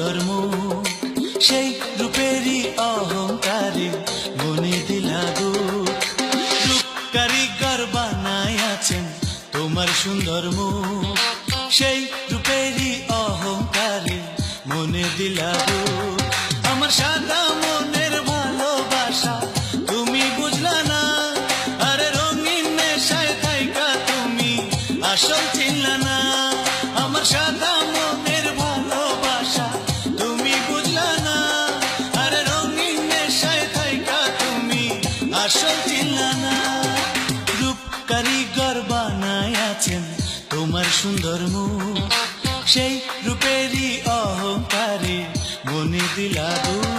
সুন্দর মুখ, সেই রূপেরই অহংকারে মনে দিলা দুঃখ। রূপ কারিগর বানায় আছেন তোমার সুন্দর মুখ, সেই রূপেরই অহংকারে মনে দিলা দুঃখ। আমার সাদা মনের ভালোবাসা তুমি বুঝলা না, আরে রঙিন নেশায় থাইকা তুমি আসল চিনলা না। আমার সাদা মনের ভালোবাসা তুমি বুঝলা না, আরে রঙিন নেশায় থাইকা তুমি আসল চিনলা না। রূপ কারিগর বানায় আছেন তোমার সুন্দর মুখ, সেই রূপেরই অহংকারে মনে দিলা দুঃখ।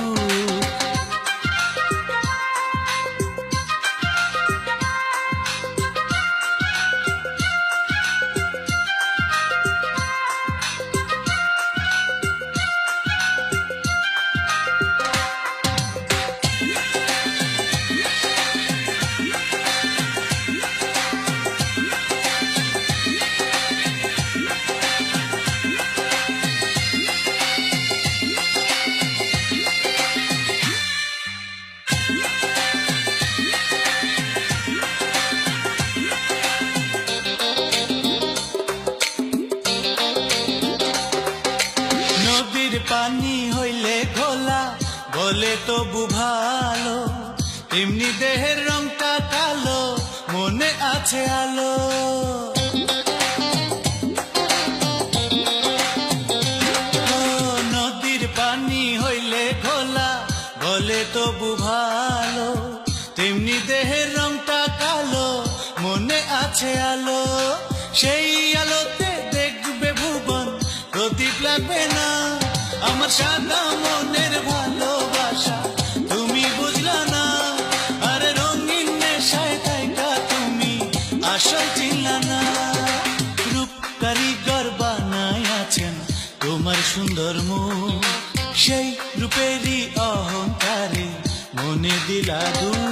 নদীর পানি হইলে ঘোলা বলে তবু ভালো, এমনি দেহের রংটা কালো মনে আছে আলো। নদীর পানি হইলে ঘোলা বলে তবু ভালো, তেমনি দেহের রংটা কালো মনে আছে আলো। সেই আলোতে দেখবে ভুবন প্রদীপ লাগবে না। আমার সাদা মনের ভালোবাসা তুমি বুঝলা না, আরে রঙিন নেশায় থাইকা তুমি আসল চিনলা না। রূপ কারিগর বানায় আছেন তোমার সুন্দর মুখ, সেই রূপেরই অহংকারে মনে দিলা দুঃখ।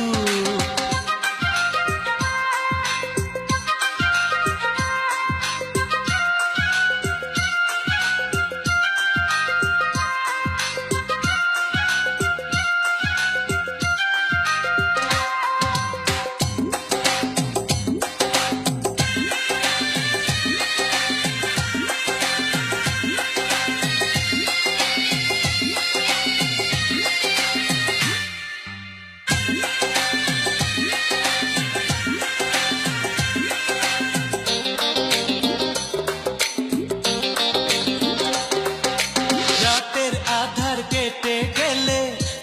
কেটে গেলে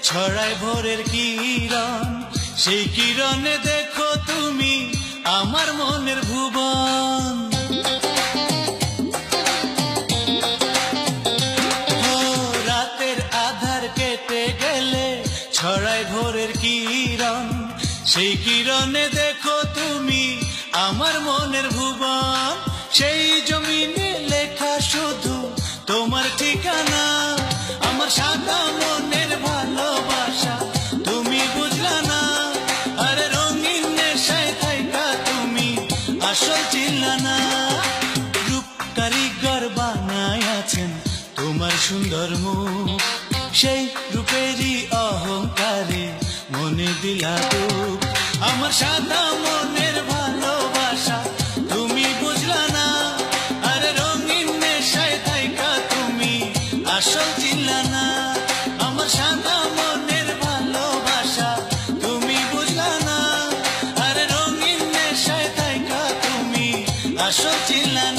ছড়ায় ভোরের কিরণ, সেই কিরণে দেখো তুমি আমার মনের ভুবন। রাতের আধার কেটে গেলে ছড়ায় ভোরের কিরণ, সেই কিরণে দেখো তুমি আমার মনের ভুবন। সেই জমিনে লেখা শুধু তোমার ঠিকানা, আমার সাদা মনের ভালোবাসা তুমি বুঝলা না, আরে রঙিন নেশায় থাইকা তুমি আসল চিনলা না। রূপ কারিগর বানায় আছেন তোমার সুন্দর মুখ, সেই রূপেরই অহংকারে মনে দিলা দুঃখ। আমার সাদা মনের ভালোবাসা তুমি বুঝলা না, আরে রঙিন নেশায় থাইকা তুমি আসল চিনলা না। আমার সাদা মনের ভালোবাসা তুমি বুঝলা না, আরে রঙিন নেশায় থাইকা তুমি আসল চিনলা না।